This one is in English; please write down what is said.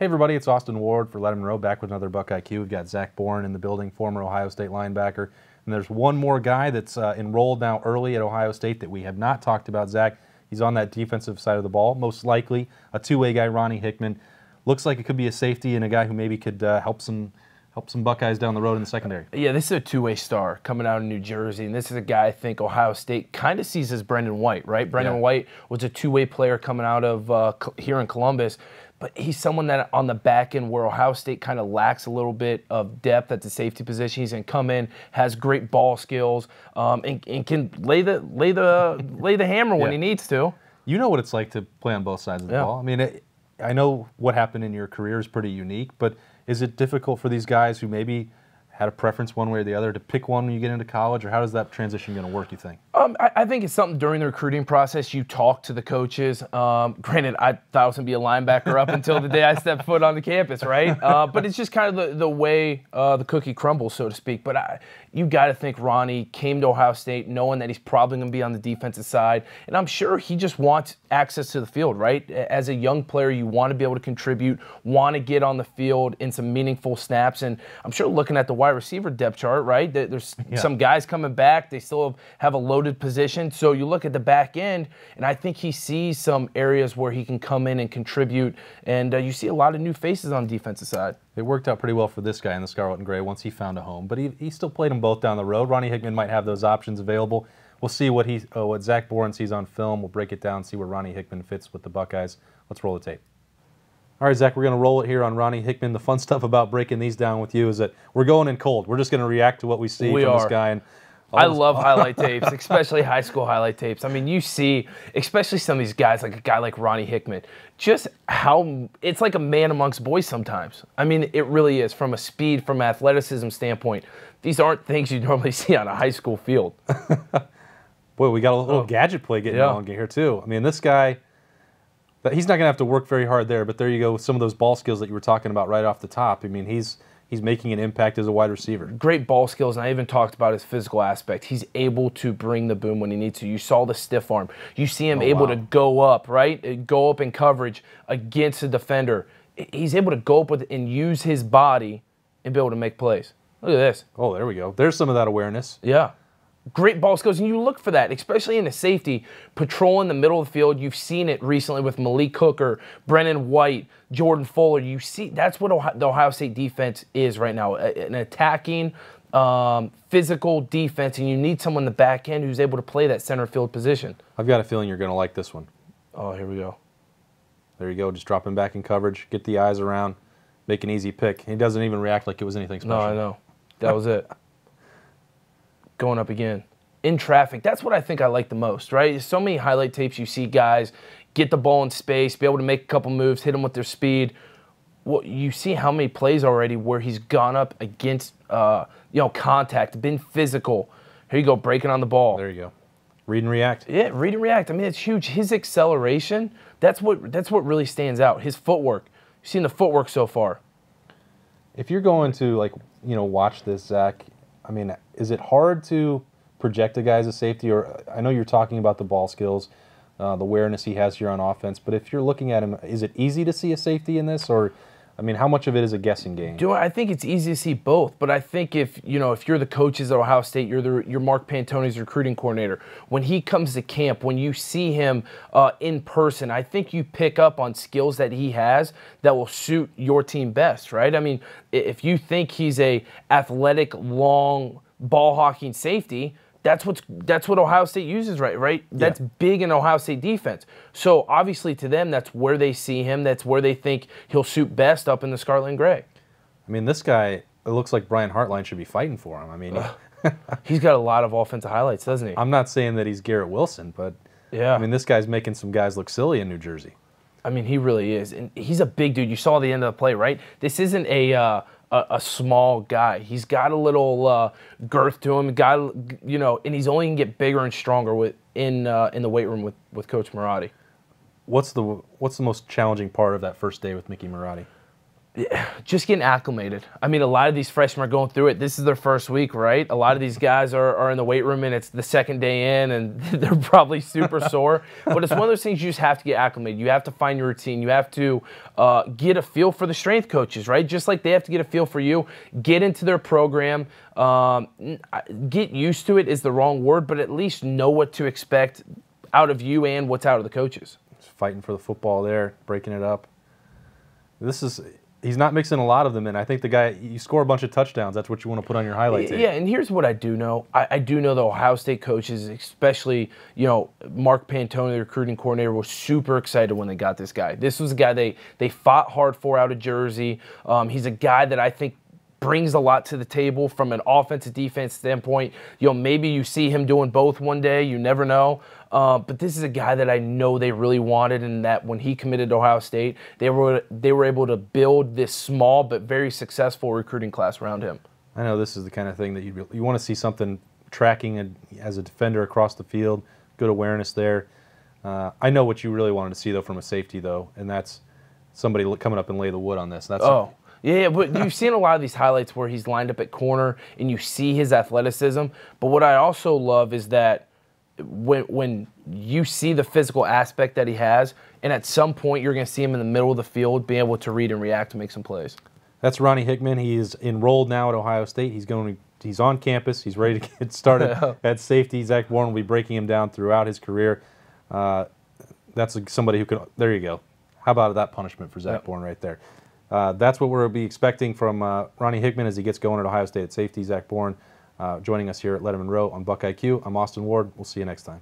Hey everybody, it's Austin Ward for Letterman Row, back with another Buck IQ. We've got Zach Boren in the building, former Ohio State linebacker. And there's one more guy that's enrolled now early at Ohio State that we have not talked about, Zach. He's on that defensive side of the ball, most likely a two-way guy, Ronnie Hickman. Looks like it could be a safety and a guy who maybe could help some Buckeyes down the road in the secondary. Yeah, this is a two-way star coming out of New Jersey, and this is a guy I think Ohio State kind of sees as Brendan White, right? Brendan White was a two-way player coming out of here in Columbus, but he's someone that on the back end where Ohio State kind of lacks a little bit of depth at the safety position. He's going to come in, has great ball skills, and can lay the hammer when he needs to. You know what it's like to play on both sides of the ball. I mean, I know what happened in your career is pretty unique, but is it difficult for these guys who maybe had a preference one way or the other to pick one when you get into college, or how does that transition going to work, you think? I think it's something during the recruiting process you talk to the coaches. Granted, I thought I was going to be a linebacker up until the day I stepped foot on the campus, right? But it's just kind of the way the cookie crumbles, so to speak. But you got to think Ronnie came to Ohio State knowing that he's probably going to be on the defensive side, and I'm sure he just wants access to the field, right? As a young player, you want to be able to contribute, want to get on the field in some meaningful snaps, and I'm sure looking at the wide receiver depth chart, right? There's some guys coming back. They still have a loaded position. So you look at the back end, and I think he sees some areas where he can come in and contribute. And you see a lot of new faces on the defensive side. It worked out pretty well for this guy in the Scarlet and Gray once he found a home. But he still played them both down the road. Ronnie Hickman might have those options available. We'll see what Zach Boren sees on film. We'll break it down, see where Ronnie Hickman fits with the Buckeyes. Let's roll the tape. All right, Zach, we're going to roll it here on Ronnie Hickman. The fun stuff about breaking these down with you is that we're going in cold. We're just going to react to what we see from this guy. And I love highlight tapes, especially high school highlight tapes. I mean, you see, especially some of these guys, like a guy like Ronnie Hickman, just how it's like a man amongst boys sometimes. I mean, it really is from a speed, from an athleticism standpoint. These aren't things you normally see on a high school field. Boy, we got a little gadget play getting on here, too. I mean, this guy, he's not going to have to work very hard there, but there you go with some of those ball skills that you were talking about right off the top. I mean, he's making an impact as a wide receiver. Great ball skills, and I even talked about his physical aspect. He's able to bring the boom when he needs to. You saw the stiff arm. You see him able to go up, right? Go up in coverage against a defender. He's able to go up with and use his body and be able to make plays. Look at this. Oh, there we go. There's some of that awareness. Yeah. Great ball skills, and you look for that, especially in a safety, patrolling the middle of the field. You've seen it recently with Malik Hooker, Brendan White, Jordan Fuller. You see, that's what the Ohio State defense is right now, an attacking, physical defense, and you need someone in the back end who's able to play that center field position. I've got a feeling you're going to like this one. Oh, here we go. There you go, just drop him back in coverage, get the eyes around, make an easy pick. He doesn't even react like it was anything special. No, I know. That was it. Going up again. In traffic, that's what I think I like the most, right? There's so many highlight tapes you see guys get the ball in space, be able to make a couple moves, hit them with their speed. Well, you see how many plays already where he's gone up against contact, been physical. Here you go, breaking on the ball. There you go. Read and react. Yeah, read and react. I mean, it's huge. His acceleration, that's what really stands out. His footwork. You've seen the footwork so far. If you're going to watch this, Zach, I mean, is it hard to project a guy as a safety? Or I know you're talking about the ball skills, the awareness he has here on offense, but if you're looking at him, is it easy to see a safety in this? Or, I mean, how much of it is a guessing game? I think it's easy to see both, but I think if you're the coaches at Ohio State, you're Mark Pantoni's recruiting coordinator. When he comes to camp, when you see him in person, I think you pick up on skills that he has that will suit your team best, right? I mean, if you think he's a athletic, long ball hawking safety, that's what Ohio State uses, right? That's big in Ohio State defense. So obviously to them, that's where they see him. That's where they think he'll suit best up in the Scarlet and Gray. I mean, this guy, it looks like Brian Hartline should be fighting for him. I mean, he's got a lot of offensive highlights, doesn't he? I'm not saying that he's Garrett Wilson, but I mean, this guy's making some guys look silly in New Jersey. I mean, he really is, and he's a big dude. You saw the end of the play, right? This isn't a small guy. He's got a little girth to him, and he's only going to get bigger and stronger in the weight room with Coach Marotti. What's the most challenging part of that first day with Mickey Marotti? Just getting acclimated. I mean, a lot of these freshmen are going through it. This is their first week, right? A lot of these guys are in the weight room, and it's the second day in, and they're probably super sore. But it's one of those things you just have to get acclimated. You have to find your routine. You have to get a feel for the strength coaches, right? Just like they have to get a feel for you. Get into their program. Get used to it is the wrong word, but at least know what to expect out of you and what's out of the coaches. Fighting for the football there, breaking it up. He's not mixing a lot of them in. I think the guy, you score a bunch of touchdowns. That's what you want to put on your highlight tape. Yeah, and here's what I do know. I do know the Ohio State coaches, especially, Mark Pantone, the recruiting coordinator, was super excited when they got this guy. This was a guy they fought hard for out of Jersey. He's a guy that I think brings a lot to the table from an offensive defense standpoint. Maybe you see him doing both one day. You never know. But this is a guy that I know they really wanted, and that when he committed to Ohio State, they were able to build this small but very successful recruiting class around him. I know this is the kind of thing that you want to see something tracking as a defender across the field, good awareness there. I know what you really wanted to see, though, from a safety, though, and that's somebody coming up and lay the wood on this. Yeah, but you've seen a lot of these highlights where he's lined up at corner and you see his athleticism. But what I also love is that when you see the physical aspect that he has, and at some point you're going to see him in the middle of the field being able to read and react to make some plays. That's Ronnie Hickman. He is enrolled now at Ohio State. He's on campus. He's ready to get started at safety. Zach Boren will be breaking him down throughout his career. That's somebody who can. There you go. How about that punishment for Zach Boren right there? That's what we'll be expecting from Ronnie Hickman as he gets going at Ohio State at safety. Zach Boren joining us here at Letterman Row on Buckeye Q. I'm Austin Ward. We'll see you next time.